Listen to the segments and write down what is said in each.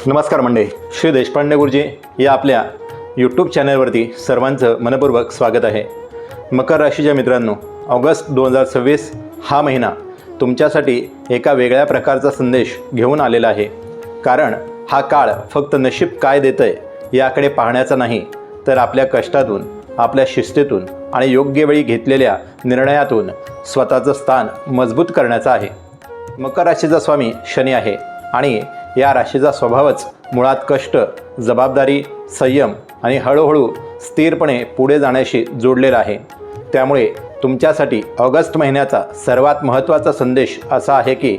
नमस्कार मंडळी, श्री देशपांडे गुरुजी या आपल्या यूट्यूब चॅनलवरती सर्वांचं मनपूर्वक स्वागत आहे. मकर राशीच्या मित्रांनो, ऑगस्ट 2026 हा महिना तुमच्यासाठी एका वेगळ्या प्रकारचा संदेश घेऊन आलेला आहे. कारण हा काळ फक्त नशीब काय देतंय याकडे पाहण्याचा नाही, तर आपल्या कष्टातून, आपल्या शिस्तीतून आणि योग्य वेळी घेतलेल्या निर्णयातून स्वतःचं स्थान मजबूत करण्याचा आहे. मकर राशीचा स्वामी शनी आहे आणि या राशीचा स्वभावच मुळात कष्ट, जबाबदारी, संयम आणि हळूहळू स्थिरपणे पुढे जाण्याशी जोडलेला आहे. त्यामुळे तुमच्यासाठी ऑगस्ट महिन्याचा सर्वात महत्त्वाचा संदेश असा आहे की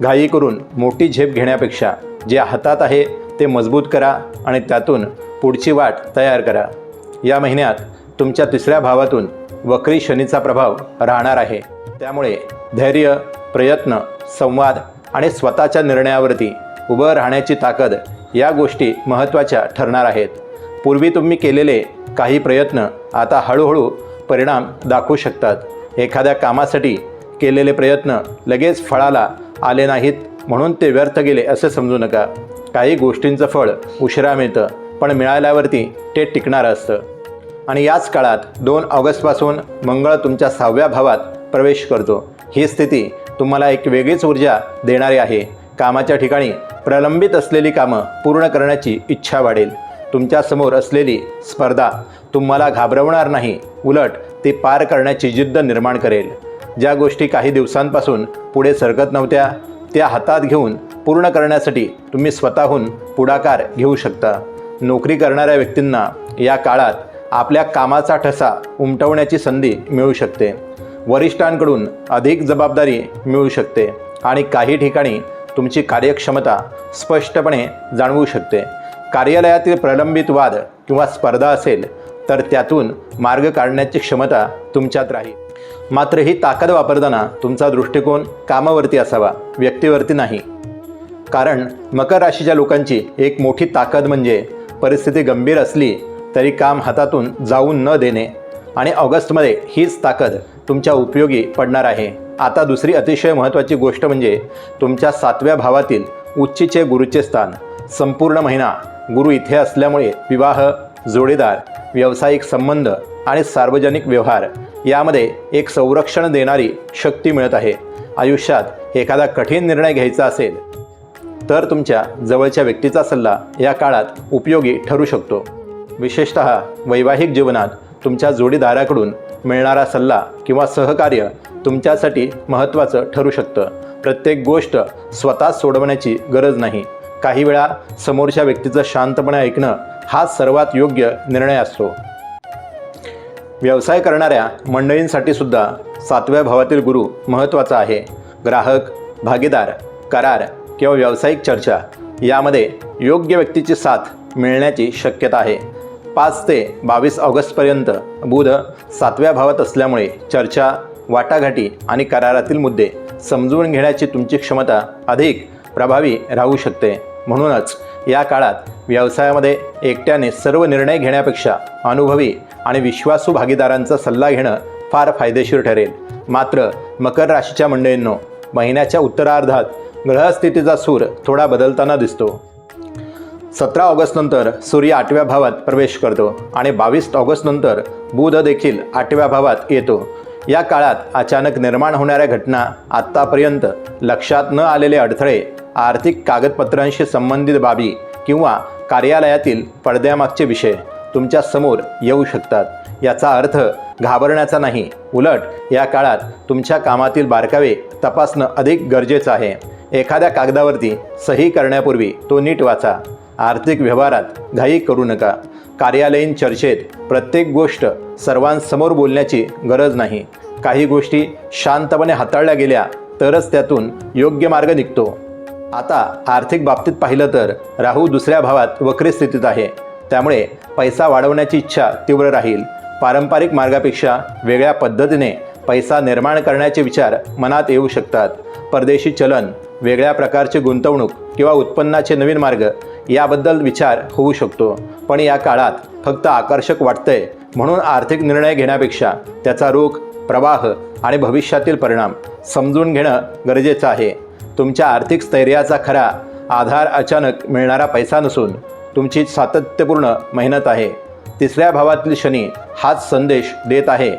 घाई करून मोठी झेप घेण्यापेक्षा जे हातात आहे ते मजबूत करा आणि त्यातून पुढची वाट तयार करा. या महिन्यात तुमच्या 3ऱ्या भावातून वक्री शनीचा प्रभाव राहणार आहे. त्यामुळे धैर्य, प्रयत्न, संवाद आणि स्वतःच्या निर्णयावरती उभं राहण्याची ताकद या गोष्टी महत्त्वाच्या ठरणार आहेत. पूर्वी तुम्ही केलेले काही प्रयत्न आता हळूहळू परिणाम दाखवू शकतात. एखाद्या कामासाठी केलेले प्रयत्न लगेच फळाला आले नाहीत म्हणून ते व्यर्थ गेले असे समजू नका. काही गोष्टींचं फळ उशिरा मिळतं, पण मिळाल्यावरती ते टिकणारं असतं. आणि याच काळात 2 ऑगस्टपासून मंगळ तुमच्या 6व्या भावात प्रवेश करतो. ही स्थिती तुम्हाला एक वेगळीच ऊर्जा देणारी आहे. कामाच्या ठिकाणी प्रलंबित असलेली कामं पूर्ण करण्याची इच्छा वाढेल. तुमच्यासमोर असलेली स्पर्धा तुम्हाला घाबरवणार नाही, उलट ती पार करण्याची जिद्द निर्माण करेल. ज्या गोष्टी काही दिवसांपासून पुढे सरकत नव्हत्या त्या हातात घेऊन पूर्ण करण्यासाठी तुम्ही स्वतःहून पुढाकार घेऊ शकता. नोकरी करणाऱ्या व्यक्तींना या काळात आपल्या कामाचा ठसा उमटवण्याची संधी मिळू शकते. वरिष्ठांकडून अधिक जबाबदारी मिळू शकते आणि काही ठिकाणी तुमची कार्यक्षमता स्पष्टपणे जाणवू शकते. कार्यालयातील प्रलंबित वाद किंवा स्पर्धा असेल तर त्यातून मार्ग काढण्याची क्षमता तुमच्यात राहील. मात्र ही ताकद वापरताना तुमचा दृष्टिकोन कामावरती असावा, व्यक्तीवरती नाही. कारण मकर राशीच्या लोकांची एक मोठी ताकद म्हणजे परिस्थिती गंभीर असली तरी काम हातातून जाऊन न देणे. आणि ऑगस्टमध्ये हीच ताकद तुमच्या उपयोगी पडणार आहे. आता दुसरी अतिशय महत्त्वाची गोष्ट म्हणजे तुमच्या 7व्या भावातील उच्चीचे गुरुचे स्थान. संपूर्ण महिना गुरु इथे असल्यामुळे विवाह, जोडीदार, व्यावसायिक संबंध आणि सार्वजनिक व्यवहार यामध्ये एक संरक्षण देणारी शक्ती मिळत आहे. आयुष्यात एखादा कठीण निर्णय घ्यायचा असेल तर तुमच्या जवळच्या व्यक्तीचा सल्ला या काळात उपयोगी ठरू शकतो. विशेषतः वैवाहिक जीवनात तुमच्या जोडीदाराकडून मिळणारा सल्ला किंवा सहकार्य तुमच्यासाठी महत्त्वाचं ठरू शकतं. प्रत्येक गोष्ट स्वतःच सोडवण्याची गरज नाही. काही वेळा समोरच्या व्यक्तीचं शांतपणे ऐकणं हा सर्वात योग्य निर्णय असतो. व्यवसाय करणाऱ्या मंडळींसाठी सुद्धा 7व्या भावातील गुरु महत्त्वाचा आहे. ग्राहक, भागीदार, करार किंवा व्यावसायिक चर्चा यामध्ये योग्य व्यक्तीची साथ मिळण्याची शक्यता आहे. 5 ते 22 ऑगस्टपर्यंत बुध 7व्या भावात असल्यामुळे चर्चा, वाटाघाटी आणि करारातील मुद्दे समजून घेण्याची तुमची क्षमता अधिक प्रभावी राहू शकते. म्हणूनच या काळात व्यवसायामध्ये एकट्याने सर्व निर्णय घेण्यापेक्षा अनुभवी आणि विश्वासू भागीदारांचा सल्ला घेणं फार फायदेशीर ठरेल. मात्र मकर राशीच्या मंडळींनो, महिन्याच्या उत्तरार्धात ग्रहस्थितीचा सूर थोडा बदलताना दिसतो. 17 ऑगस्टनंतर सूर्य 8व्या भावात प्रवेश करतो आणि 22 ऑगस्टनंतर बुध देखील 8व्या भावात येतो. या काळात अचानक निर्माण होणाऱ्या घटना, आत्तापर्यंत लक्षात न आलेले अडथळे, आर्थिक कागदपत्रांशी संबंधित बाबी किंवा कार्यालयातील पडद्यामागचे विषय तुमच्या समोर येऊ शकतात. याचा अर्थ घाबरण्याचा नाही, उलट या काळात तुमच्या कामातील बारकावे तपासणं अधिक गरजेचं आहे. एखाद्या कागदावरती सही करण्यापूर्वी तो नीट वाचा. आर्थिक व्यवहारात घाई करू नका. कार्यालयीन चर्चेत प्रत्येक गोष्ट सर्वांसमोर बोलण्याची गरज नाही. काही गोष्टी शांतपणे हाताळल्या गेल्या तरच त्यातून योग्य मार्ग निघतो. आता आर्थिक बाबतीत पाहिलं तर राहू 2ऱ्या भावात वक्री स्थितीत आहे. त्यामुळे पैसा वाढवण्याची इच्छा तीव्र राहील. पारंपरिक मार्गापेक्षा वेगळ्या पद्धतीने पैसा निर्माण करण्याचे विचार मनात येऊ शकतात. परदेशी चलन, वेगळ्या प्रकारची गुंतवणूक किंवा उत्पन्नाचे नवीन मार्ग याबद्दल विचार होऊ शकतो. पण या काळात फक्त आकर्षक वाटतंय म्हणून आर्थिक निर्णय घेण्यापेक्षा त्याचा रोख, प्रवाह आणि भविष्यातील परिणाम समजून घेणं गरजेचं आहे. तुमच्या आर्थिक स्थैर्याचा खरा आधार अचानक मिळणारा पैसा नसून तुमची सातत्यपूर्ण मेहनत आहे. तिसऱ्या भावातील शनी हाच संदेश देत आहे,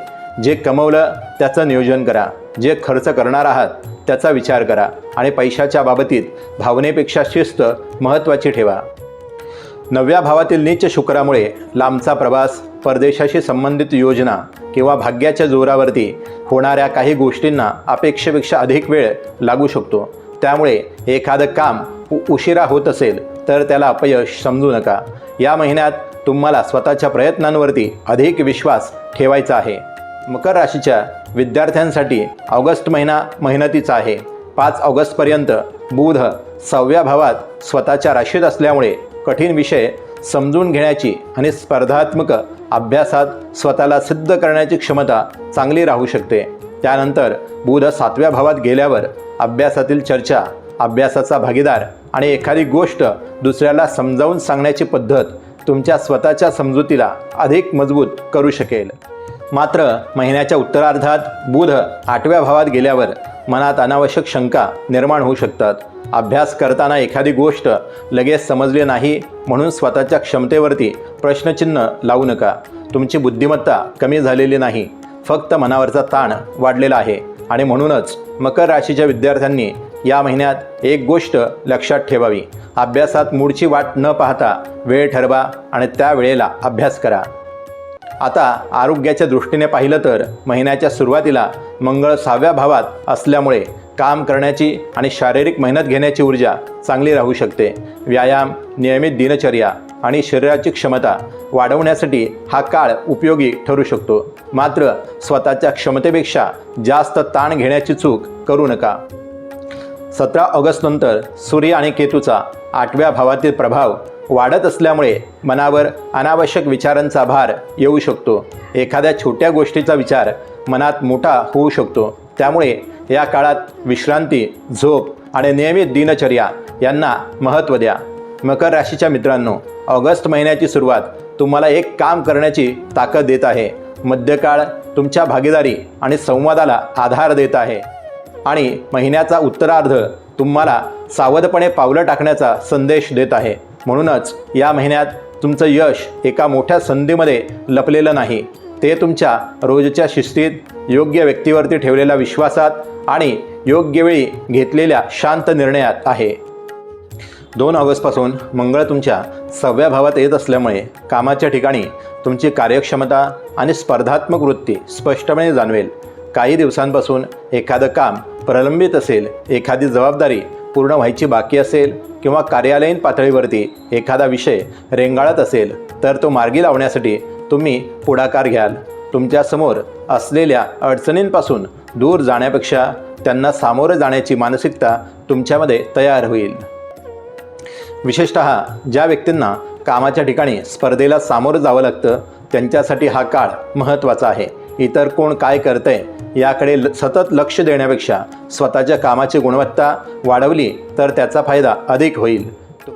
जे कमवलं त्याचं नियोजन करा, जे खर्च करणार आहात त्याचा विचार करा आणि पैशाच्या बाबतीत भावनेपेक्षा शिस्त महत्त्वाची ठेवा. 9व्या भावातील नीच शुक्रामुळे लांबचा प्रवास, परदेशाशी संबंधित योजना किंवा भाग्याच्या जोरावरती होणाऱ्या काही गोष्टींना अपेक्षेपेक्षा अधिक वेळ लागू शकतो. त्यामुळे एखादं काम उशिरा होत असेल तर त्याला अपयश समजू नका. या महिन्यात तुम्हाला स्वतःच्या प्रयत्नांवरती अधिक विश्वास ठेवायचा आहे. मकर राशीच्या विद्यार्थ्यांसाठी ऑगस्ट महिना मेहनतीचा आहे. 5 ऑगस्टपर्यंत बुध 6व्या भावात स्वतःच्या राशीत असल्यामुळे कठीण विषय समजून घेण्याची आणि स्पर्धात्मक अभ्यासात स्वतःला सिद्ध करण्याची क्षमता चांगली राहू शकते. त्यानंतर बुध 7व्या भावात गेल्यावर अभ्यासातील चर्चा, अभ्यासाचा भागीदार आणि एखादी गोष्ट दुसऱ्याला समजावून सांगण्याची पद्धत तुमच्या स्वतःच्या समजुतीला अधिक मजबूत करू शकेल. मात्र महिन्याच्या उत्तरार्धात बुध 8व्या भावात गेल्यावर मनात अनावश्यक शंका निर्माण होऊ शकतात. अभ्यास करताना एखादी गोष्ट लगेच समजली नाही म्हणून स्वतःच्या क्षमतेवरती प्रश्नचिन्ह लावू नका. तुमची बुद्धिमत्ता कमी झालेली नाही, फक्त मनावरचा ताण वाढलेला आहे. आणि म्हणूनच मकर राशीच्या विद्यार्थ्यांनी या महिन्यात एक गोष्ट लक्षात ठेवावी. अभ्यासात मूडची वाट न पाहता वेळ ठरवा आणि त्या वेळेला अभ्यास करा. आता आरोग्याच्या दृष्टीने पाहिलं तर महिन्याच्या सुरुवातीला मंगळ 6व्या भावात असल्यामुळे काम करण्याची आणि शारीरिक मेहनत घेण्याची ऊर्जा चांगली राहू शकते. व्यायाम, नियमित दिनचर्या आणि शरीराची क्षमता वाढवण्यासाठी हा काळ उपयोगी ठरू शकतो. मात्र स्वतःच्या क्षमतेपेक्षा जास्त ताण घेण्याची चूक करू नका. 17 ऑगस्टनंतर सूर्य आणि केतूचा 8व्या भावातील प्रभाव वाढत असल्यामुळे मनावर अनावश्यक विचारांचा भार येऊ शकतो. एखाद्या छोट्या गोष्टीचा विचार मनात मोठा होऊ शकतो. त्यामुळे या काळात विश्रांती, झोप आणि नियमित दिनचर्या यांना महत्त्व द्या. मकर राशीच्या मित्रांनो, ऑगस्ट महिन्याची सुरुवात तुम्हाला एक काम करण्याची ताकद देत आहे. मध्यकाळ तुमच्या भागीदारी आणि संवादाला आधार देत आहे आणि महिन्याचा उत्तरार्ध तुम्हाला सावधपणे पावलं टाकण्याचा संदेश देत आहे. म्हणूनच या महिन्यात तुमचं यश एका मोठ्या संधीमध्ये लपलेलं नाही, ते तुमच्या रोजच्या शिस्तीत, योग्य व्यक्तीवरती ठेवलेल्या विश्वासात आणि योग्य वेळी घेतलेल्या शांत निर्णयात आहे. 2 ऑगस्टपासून मंगळ तुमच्या 6व्या भावात येत असल्यामुळे कामाच्या ठिकाणी तुमची कार्यक्षमता आणि स्पर्धात्मक वृत्ती स्पष्टपणे जाणवेल. काही दिवसांपासून एखादं काम प्रलंबित असेल, एखादी जबाबदारी पूर्ण व्हायची बाकी असेल किंवा कार्यालयीन पातळीवरती एखादा विषय रेंगाळत असेल तर तो मार्गी लावण्यासाठी तुम्ही पुढाकार घ्याल. तुमच्यासमोर असलेल्या अडचणींपासून दूर जाण्यापेक्षा त्यांना सामोरं जाण्याची मानसिकता तुमच्यामध्ये तयार होईल. विशेषतः ज्या व्यक्तींना कामाच्या ठिकाणी स्पर्धेला सामोरं जावं लागतं त्यांच्यासाठी हा काळ महत्त्वाचा आहे. इतर कोण काय करतंय याकडे सतत लक्ष देण्यापेक्षा स्वतःच्या कामाची गुणवत्ता वाढवली तर त्याचा फायदा अधिक होईल.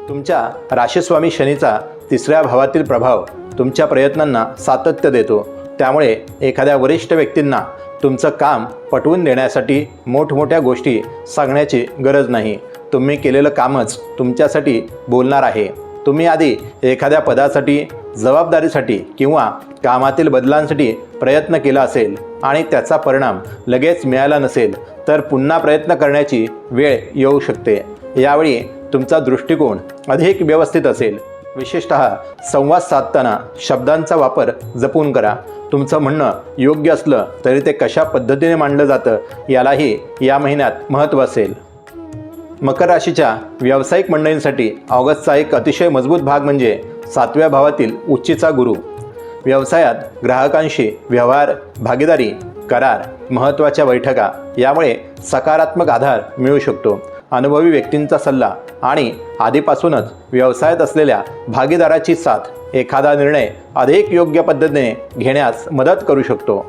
तुमच्या राशीस्वामी शनीचा 3ऱ्या भावातील प्रभाव तुमच्या प्रयत्नांना सातत्य देतो. त्यामुळे एखाद्या वरिष्ठ व्यक्तींना तुमचं काम पटवून देण्यासाठी मोठमोठ्या गोष्टी सांगण्याची गरज नाही. तुम्ही केलेलं कामच तुमच्यासाठी बोलणार आहे. तुम्ही आधी एखाद्या पदासाठी, जबाबदारीसाठी किंवा कामातील बदलांसाठी प्रयत्न केला असेल आणि त्याचा परिणाम लगेच मिळाला नसेल तर पुन्हा प्रयत्न करण्याची वेळ येऊ शकते. यावेळी तुमचा दृष्टिकोन अधिक व्यवस्थित असेल. विशेषतः संवाद साधताना शब्दांचा वापर जपून करा. तुमचं म्हणणं योग्य असलं तरी ते कशा पद्धतीने मांडलं जातं यालाही या महिन्यात महत्त्व असेल. मकर राशीच्या व्यावसायिक मंडळींसाठी ऑगस्टचा एक अतिशय मजबूत भाग म्हणजे 7व्या भावातील उच्चीचा गुरु. व्यवसायात ग्राहकांशी व्यवहार, भागीदारी, करार, महत्त्वाच्या बैठका यामुळे सकारात्मक आधार मिळू शकतो. अनुभवी व्यक्तींचा सल्ला आणि आधीपासूनच व्यवसायात असलेल्या भागीदाराची साथ एखादा निर्णय अधिक योग्य पद्धतीने घेण्यास मदत करू शकतो.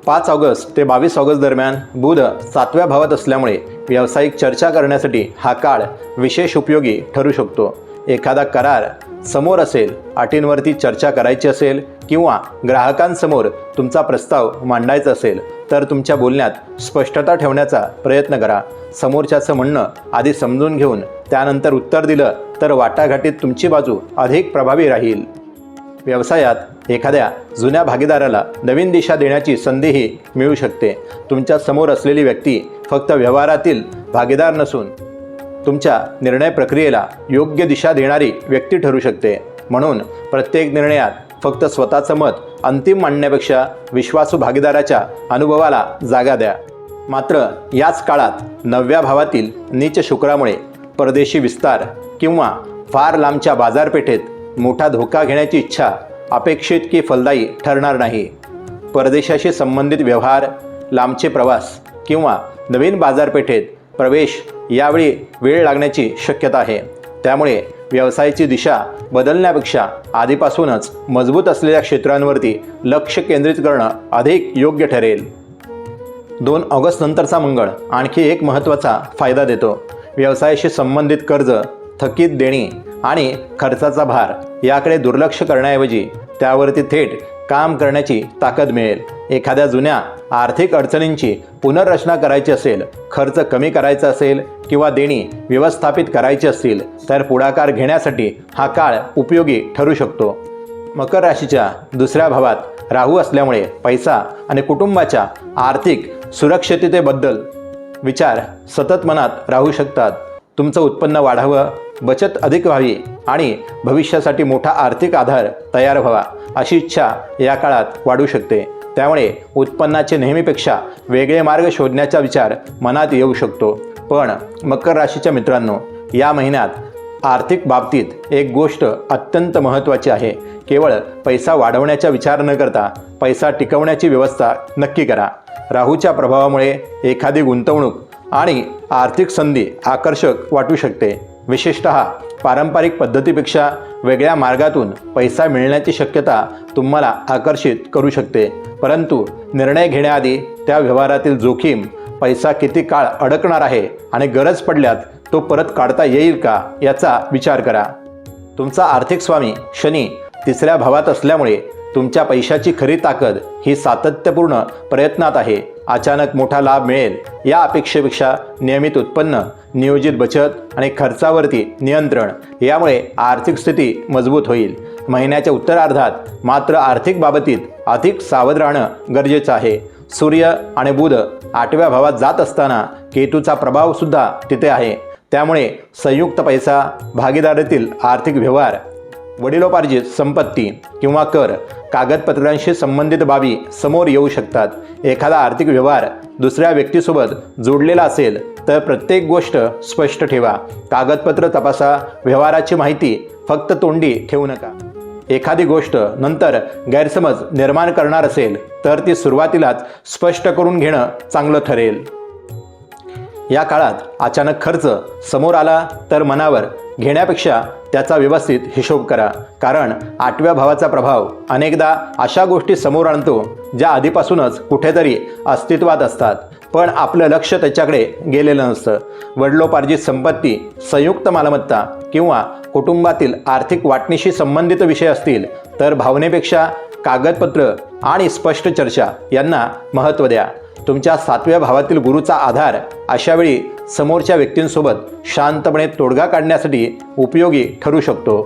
5 ऑगस्ट ते 22 ऑगस्ट दरम्यान बुध 7व्या भावात असल्यामुळे व्यावसायिक चर्चा करण्यासाठी हा काळ विशेष उपयोगी ठरू शकतो. एखादा करार समोर असेल, अटींवरती चर्चा करायची असेल किंवा ग्राहकांसमोर तुमचा प्रस्ताव मांडायचा असेल तर तुमच्या बोलण्यात स्पष्टता ठेवण्याचा प्रयत्न करा. समोरच्याचं म्हणणं आधी समजून घेऊन त्यानंतर उत्तर दिलं तर वाटाघाटीत तुमची बाजू अधिक प्रभावी राहील. व्यवसायात एखाद्या जुन्या भागीदाराला नवीन दिशा देण्याची संधीही मिळू शकते. तुमच्या समोर असलेली व्यक्ती फक्त व्यवहारातील भागीदार नसून तुमच्या निर्णय प्रक्रियेला योग्य दिशा देणारी व्यक्ती ठरू शकते. म्हणून प्रत्येक निर्णयात फक्त स्वतःचं मत अंतिम मांडण्यापेक्षा विश्वासू भागीदाराच्या अनुभवाला जागा द्या. मात्र याच काळात 9व्या भावातील नीच शुक्रामुळे परदेशी विस्तार किंवा फार लांबच्या बाजारपेठेत मोठा धोका घेण्याची इच्छा अपेक्षित की फलदायी ठरणार नाही. परदेशाशी संबंधित व्यवहार, लांबचे प्रवास किंवा नवीन बाजारपेठेत प्रवेश यावेळी वेळ लागण्याची शक्यता आहे. त्यामुळे व्यवसायाची दिशा बदलण्यापेक्षा आधीपासूनच मजबूत असलेल्या क्षेत्रांवरती लक्ष केंद्रित करणं अधिक योग्य ठरेल. 2 ऑगस्ट नंतरचा मंगळ आणखी एक महत्त्वाचा फायदा देतो. व्यवसायाशी संबंधित कर्ज, थकीत देणी आणि खर्चाचा भार याकडे दुर्लक्ष करण्याऐवजी त्यावरती थेट काम करण्याची ताकद मिळेल. एखाद्या जुन्या आर्थिक अडचणींची पुनर्रचना करायची असेल, खर्च कमी करायचा असेल किंवा देणी व्यवस्थापित करायची असतील तर पुढाकार घेण्यासाठी हा काळ उपयोगी ठरू शकतो. मकर राशीच्या 2ऱ्या भावात राहू असल्यामुळे पैसा आणि कुटुंबाच्या आर्थिक सुरक्षिततेबद्दल विचार सतत मनात राहू शकतात. तुमचं उत्पन्न वाढावं, बचत अधिक व्हावी आणि भविष्यासाठी मोठा आर्थिक आधार तयार व्हावा अशी इच्छा या काळात वाढू शकते. त्यामुळे उत्पन्नाचे नेहमीपेक्षा वेगळे मार्ग शोधण्याचा विचार मनात येऊ शकतो. पण मकर राशीच्या मित्रांनो, या महिन्यात आर्थिक बाबतीत एक गोष्ट अत्यंत महत्त्वाची आहे. केवळ पैसा वाढवण्याचा विचार न करता पैसा टिकवण्याची व्यवस्था नक्की करा. राहूच्या प्रभावामुळे एखादी गुंतवणूक आणि आर्थिक संधी आकर्षक वाटू शकते. विशेषतः पारंपरिक पद्धतीपेक्षा वेगळ्या मार्गातून पैसा मिळण्याची शक्यता तुम्हाला आकर्षित करू शकते. परंतु निर्णय घेण्याआधी त्या व्यवहारातील जोखीम, पैसा किती काळ अडकणार आहे आणि गरज पडल्यात तो परत काढता येईल का याचा विचार करा. तुमचा आर्थिक स्वामी शनी 3ऱ्या भावात असल्यामुळे तुमच्या पैशाची खरी ताकद ही सातत्यपूर्ण प्रयत्नात आहे. अचानक मोठा लाभ मिळेल या अपेक्षेपेक्षा नियमित उत्पन्न, नियोजित बचत आणि खर्चावरती नियंत्रण यामुळे आर्थिक स्थिती मजबूत होईल. महिन्याच्या उत्तरार्धात मात्र आर्थिक बाबतीत अधिक सावध राहणं गरजेचं आहे. सूर्य आणि बुध 8व्या भावात जात असताना केतूचा प्रभावसुद्धा तिथे आहे. त्यामुळे संयुक्त पैसा, भागीदारीतील आर्थिक व्यवहार, वडिलोपार्जित संपत्ती किंवा कर, कागदपत्रांशी संबंधित बाबी समोर येऊ शकतात. एखादा आर्थिक व्यवहार दुसऱ्या व्यक्तीसोबत जोडलेला असेल तर प्रत्येक गोष्ट स्पष्ट ठेवा. कागदपत्र तपासा. व्यवहाराची माहिती फक्त तोंडी ठेवू नका. एखादी गोष्ट नंतर गैरसमज निर्माण करणार असेल तर ती सुरुवातीलाच स्पष्ट करून घेणं चांगलं ठरेल. या काळात अचानक खर्च समोर आला तर मनावर घेण्यापेक्षा त्याचा व्यवस्थित हिशोब करा. कारण 8व्या भावाचा प्रभाव अनेकदा अशा गोष्टी समोर आणतो ज्या आधीपासूनच कुठेतरी अस्तित्वात असतात पण आपलं लक्ष त्याच्याकडे गेलेलं नसतं. वडिलोपार्जित संपत्ती, संयुक्त मालमत्ता किंवा कुटुंबातील आर्थिक वाटणीशी संबंधित विषय असतील तर भावनेपेक्षा कागदपत्र आणि स्पष्ट चर्चा यांना महत्त्व द्या. तुमच्या 7व्या भावातील गुरूचा आधार अशावेळी समोरच्या व्यक्तींसोबत शांतपणे तोडगा काढण्यासाठी उपयोगी ठरू शकतो.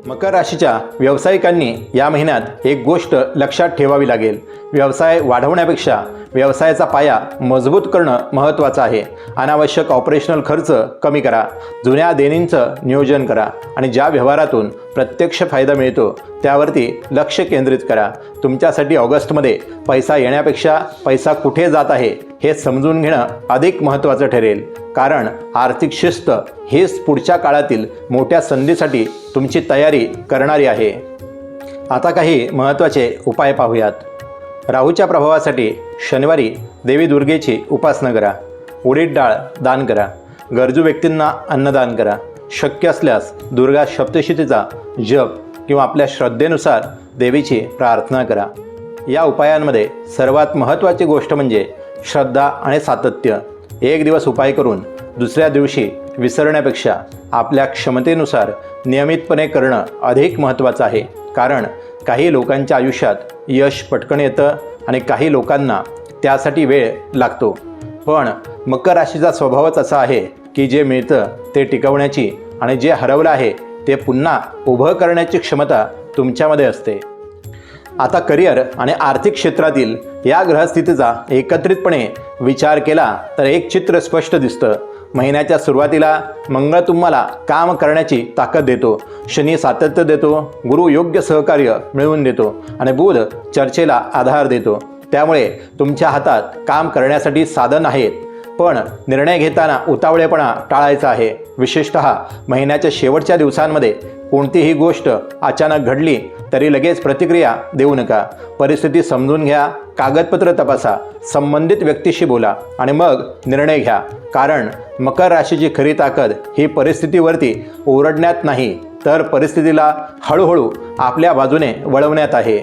मकर राशीच्या व्यावसायिकांनी या महिन्यात एक गोष्ट लक्षात ठेवावी लागेल. व्यवसाय वाढवण्यापेक्षा व्यवसायाचा पाया मजबूत करणं महत्त्वाचं आहे. अनावश्यक ऑपरेशनल खर्च कमी करा. जुन्या देणींचं नियोजन करा आणि ज्या व्यवहारातून प्रत्यक्ष फायदा मिळतो त्यावरती लक्ष केंद्रित करा. तुमच्यासाठी ऑगस्टमध्ये पैसा येण्यापेक्षा पैसा कुठे जात आहे हे समजून घेणं अधिक महत्त्वाचं ठरेल. कारण आर्थिक शिस्त हेच पुढच्या काळातील मोठ्या संधीसाठी तुमची तयारी करणारी आहे. आता काही महत्त्वाचे उपाय पाहूयात. राहूच्या प्रभावासाठी शनिवारी देवी दुर्गेची उपासना करा. उडीद डाळ दान करा. गरजू व्यक्तींना अन्नदान करा. शक्य असल्यास दुर्गा सप्तशतीचा जप किंवा आपल्या श्रद्धेनुसार देवीची प्रार्थना करा. या उपायांमध्ये सर्वात महत्त्वाची गोष्ट म्हणजे श्रद्धा आणि सातत्य. एक दिवस उपाय करून दुसऱ्या दिवशी विसरण्यापेक्षा आपल्या क्षमतेनुसार नियमितपणे करणं अधिक महत्त्वाचं आहे. कारण काही लोकांच्या आयुष्यात यश पटकन येतं आणि काही लोकांना त्यासाठी वेळ लागतो. पण मकर राशीचा स्वभावच असा आहे की जे मिळतं ते टिकवण्याची आणि जे हरवलं आहे ते पुन्हा उभं करण्याची क्षमता तुमच्यामध्ये असते. आता करिअर आणि आर्थिक क्षेत्रातील या ग्रहस्थितीचा एकत्रितपणे विचार केला तर एक चित्र स्पष्ट दिसतं. महिन्याच्या सुरुवातीला मंगळ तुम्हाला काम करण्याची ताकद देतो, शनी सातत्य देतो, गुरु योग्य सहकार्य मिळवून देतो आणि बुध चर्चेला आधार देतो. त्यामुळे तुमच्या हातात काम करण्यासाठी साधन आहेत, पण निर्णय घेताना उतावळेपणा टाळायचा आहे. विशेषतः महिन्याच्या शेवटच्या दिवसांमध्ये कोणतीही गोष्ट अचानक घडली तरी लगेच प्रतिक्रिया देऊ नका. परिस्थिती समजून घ्या, कागदपत्र तपासा, संबंधित व्यक्तीशी बोला आणि मग निर्णय घ्या. कारण मकर राशीची खरी ताकद ही परिस्थितीवरती ओरडण्यात नाही, तर परिस्थितीला हळूहळू आपल्या बाजूने वळवण्यात आहे.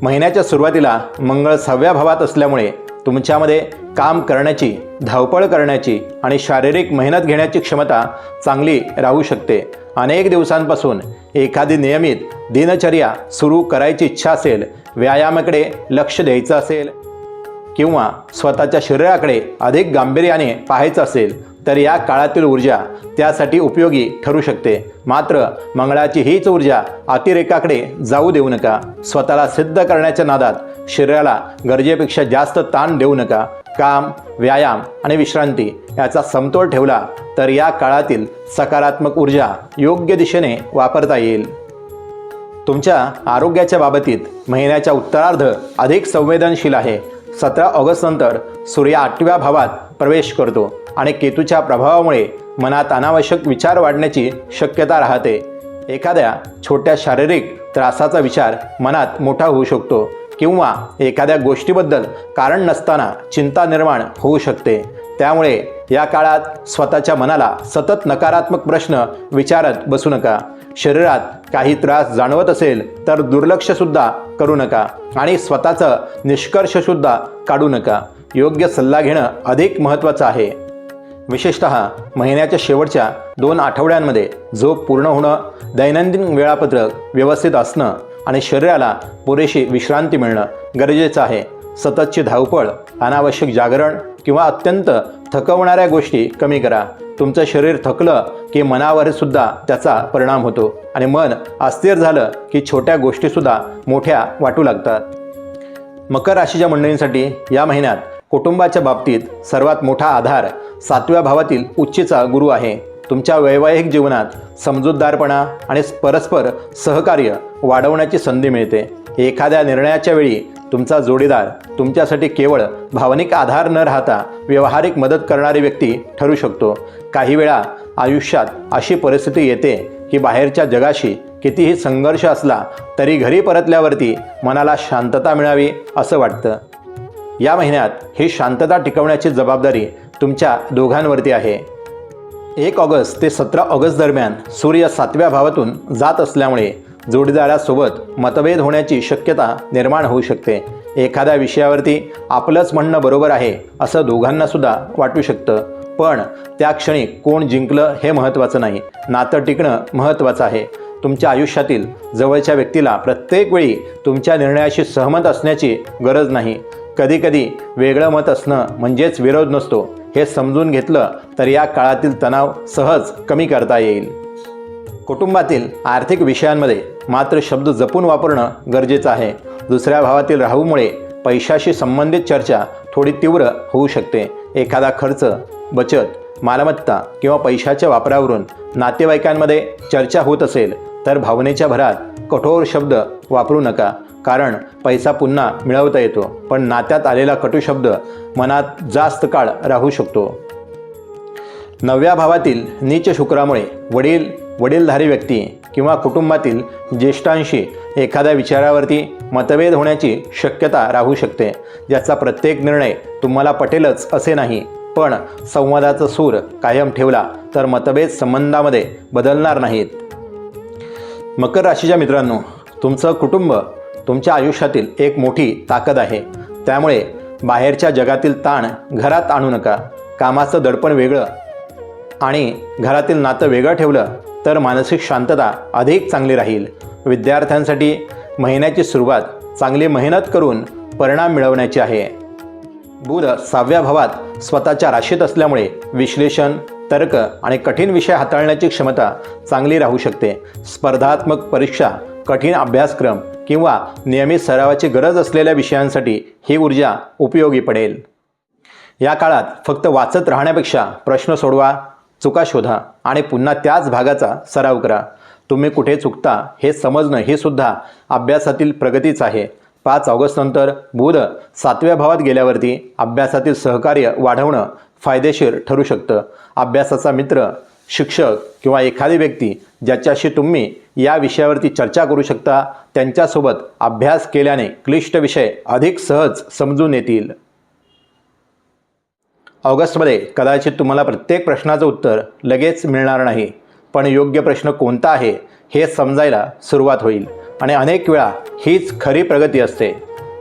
महिन्याच्या सुरुवातीला मंगळ 6व्या भावात असल्यामुळे तुमच्यामध्ये काम करण्याची, धावपळ करण्याची आणि शारीरिक मेहनत घेण्याची क्षमता चांगली राहू शकते. अनेक दिवसांपासून एखादी नियमित दिनचर्या सुरू करायची इच्छा असेल, व्यायामाकडे लक्ष द्यायचं असेल किंवा स्वतःच्या शरीराकडे अधिक गांभीर्याने पाहायचं असेल तर या काळातील ऊर्जा त्यासाठी उपयोगी ठरू शकते. मात्र मंगळाची हीच ऊर्जा अतिरेकाकडे जाऊ देऊ नका. स्वतःला सिद्ध करण्याच्या नादात शरीराला गरजेपेक्षा जास्त ताण देऊ नका. काम, व्यायाम आणि विश्रांती याचा समतोल ठेवला तर या काळातील सकारात्मक ऊर्जा योग्य दिशेने वापरता येईल. तुमच्या आरोग्याच्या बाबतीत महिन्याच्या उत्तरार्ध अधिक संवेदनशील आहे. 17 ऑगस्ट नंतर सूर्य 8व्या भावात प्रवेश करतो आणि केतूच्या प्रभावामुळे मनात अनावश्यक विचार वाढण्याची शक्यता राहते. एखाद्या छोट्या शारीरिक त्रासाचा विचार मनात मोठा होऊ शकतो किंवा एखाद्या गोष्टीबद्दल कारण नसताना चिंता निर्माण होऊ शकते. त्यामुळे या काळात स्वतःच्या मनाला सतत नकारात्मक प्रश्न विचारत बसू नका. शरीरात काही त्रास जाणवत असेल तर दुर्लक्षसुद्धा करू नका आणि स्वतःचं निष्कर्षसुद्धा काढू नका. योग्य सल्ला घेणं अधिक महत्त्वाचं आहे. विशेषतः महिन्याच्या शेवटच्या 2 आठवड्यांमध्ये झोप पूर्ण होणं, दैनंदिन वेळापत्रक व्यवस्थित असणं आणि शरीराला पुरेशी विश्रांती मिळणं गरजेचं आहे. सततची धावपळ, अनावश्यक जागरण किंवा अत्यंत थकवणाऱ्या गोष्टी कमी करा. तुमचं शरीर थकलं की मनावर सुद्धा त्याचा परिणाम होतो आणि मन अस्थिर झालं की छोट्या गोष्टीसुद्धा मोठ्या वाटू लागतात. मकर राशीच्या मंडळींसाठी या महिन्यात कुटुंबाच्या बाबतीत सर्वात मोठा आधार 7व्या भावातील उच्चीचा गुरु आहे. तुमच्या वैवाहिक जीवनात समजूतदारपणा आणि परस्पर सहकार्य वाढवण्याची संधी मिळते. एखाद्या निर्णयाच्या वेळी तुमचा जोडीदार तुमच्यासाठी केवळ भावनिक आधार न राहता व्यावहारिक मदत करणारी व्यक्ती ठरू शकतो. काही वेळा आयुष्यात अशी परिस्थिती येते की बाहेरच्या जगाशी कितीही संघर्ष असला तरी घरी परतल्यावरती मनाला शांतता मिळावी असं वाटतं. या महिन्यात ही शांतता टिकवण्याची जबाबदारी तुमच्या दोघांवरती आहे. 1 ऑगस्ट ते 17 ऑगस्ट दरम्यान सूर्य 7व्या भावातून जात असल्यामुळे जोडीदारासोबत मतभेद होण्याची शक्यता निर्माण होऊ शकते. एखाद्या विषयावरती आपलंच म्हणणं बरोबर आहे असं दोघांनासुद्धा वाटू शकतं, पण त्या क्षणी कोण जिंकलं हे महत्त्वाचं नाही, नातं टिकणं महत्त्वाचं आहे. तुमच्या आयुष्यातील जवळच्या व्यक्तीला प्रत्येक वेळी तुमच्या निर्णयाशी सहमत असण्याची गरज नाही. कधीकधी वेगळं मत असणं म्हणजेच विरोध नसतो हे समजून घेतलं तर या काळातील तणाव सहज कमी करता येईल. कुटुंबातील आर्थिक विषयांमध्ये मात्र शब्द जपून वापरणं गरजेचं आहे. दुसऱ्या भावातील राहूमुळे पैशाशी संबंधित चर्चा थोडी तीव्र होऊ शकते. एखादा खर्च, बचत, मालमत्ता किंवा पैशाच्या वापरावरून नातेवाईकांमध्ये चर्चा होत असेल तर भावनेच्या भरात कठोर शब्द वापरू नका. कारण पैसा पुन्हा मिळवता येतो, पण नात्यात आलेला कटू शब्द मनात जास्त काळ राहू शकतो. 9व्या भावातील नीच शुक्रामुळे वडीलधारी व्यक्ती किंवा कुटुंबातील ज्येष्ठांशी एखाद्या विचारावरती मतभेद होण्याची शक्यता राहू शकते. ज्याचा प्रत्येक निर्णय तुम्हाला पटेलच असे नाही, पण संवादाचा सूर कायम ठेवला तर मतभेद संबंधामध्ये बदलणार नाहीत. मकर राशीच्या मित्रांनो, तुमचं कुटुंब तुमच्या आयुष्यातील एक मोठी ताकद आहे. त्यामुळे बाहेरच्या जगातील ताण घरात आणू नका. कामाचं दडपण वेगळं आणि घरातील नातं वेगळं ठेवलं तर मानसिक शांतता अधिक चांगली राहील. विद्यार्थ्यांसाठी महिन्याची सुरुवात चांगली मेहनत करून परिणाम मिळवण्याची आहे. बुध 6व्या भावात स्वतःच्या राशीत असल्यामुळे विश्लेषण, तर्क आणि कठीण विषय हाताळण्याची क्षमता चांगली राहू शकते. स्पर्धात्मक परीक्षा, कठीण अभ्यासक्रम किंवा नियमित सरावाची गरज असलेल्या विषयांसाठी ही ऊर्जा उपयोगी पडेल. या काळात फक्त वाचत राहण्यापेक्षा प्रश्न सोडवा, चुका शोधा आणि पुन्हा त्याच भागाचा सराव करा. तुम्ही कुठे चुकता हे समजणं ही सुद्धा अभ्यासातील प्रगतीच आहे. 5 ऑगस्टनंतर बुध 7व्या भावात गेल्यावरती अभ्यासातील सहकार्य वाढवणं फायदेशीर ठरू शकतं. अभ्यासाचा मित्र, शिक्षक किंवा एखादी व्यक्ती ज्याच्याशी तुम्ही या विषयावरती चर्चा करू शकता त्यांच्यासोबत अभ्यास केल्याने क्लिष्ट विषय अधिक सहज समजून येतील. ऑगस्टमध्ये कदाचित तुम्हाला प्रत्येक प्रश्नाचं उत्तर लगेच मिळणार नाही, पण योग्य प्रश्न कोणता आहे हे समजायला सुरुवात होईल आणि अनेक वेळा हीच खरी प्रगती असते.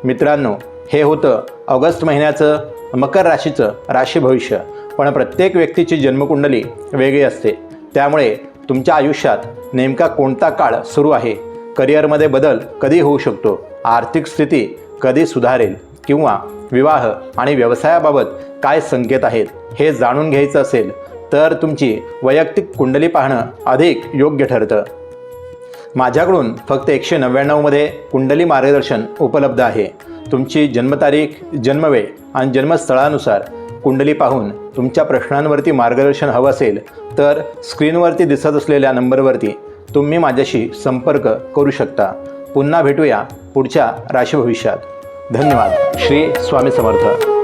मित्रांनो, हे होतं ऑगस्ट महिन्याचं मकर राशीचं राशी भविष्य. पण प्रत्येक व्यक्तीची जन्मकुंडली वेगळी असते, त्यामुळे तुमच्या आयुष्यात नेमका कोणता काळ सुरू आहे, करिअरमध्ये बदल कधी होऊ शकतो, आर्थिक स्थिती कधी सुधारेल किंवा विवाह आणि व्यवसायाबाबत काय संकेत आहेत हे जाणून घ्यायचं असेल तर तुमची वैयक्तिक कुंडली पाहणं अधिक योग्य ठरतं. माझ्याकडून फक्त 199मध्ये कुंडली मार्गदर्शन उपलब्ध आहे. तुमची जन्मतारीख, जन्मवेळ आणि जन्मस्थळानुसार कुंडली पाहून तुमच्या प्रश्नांवरती मार्गदर्शन हवं असेल तर स्क्रीनवरती दिसत असलेल्या नंबरवरती तुम्ही माझ्याशी संपर्क करू शकता. पुन्हा भेटूया पुढच्या राशी भविष्यात. धन्यवाद. श्री स्वामी समर्थ.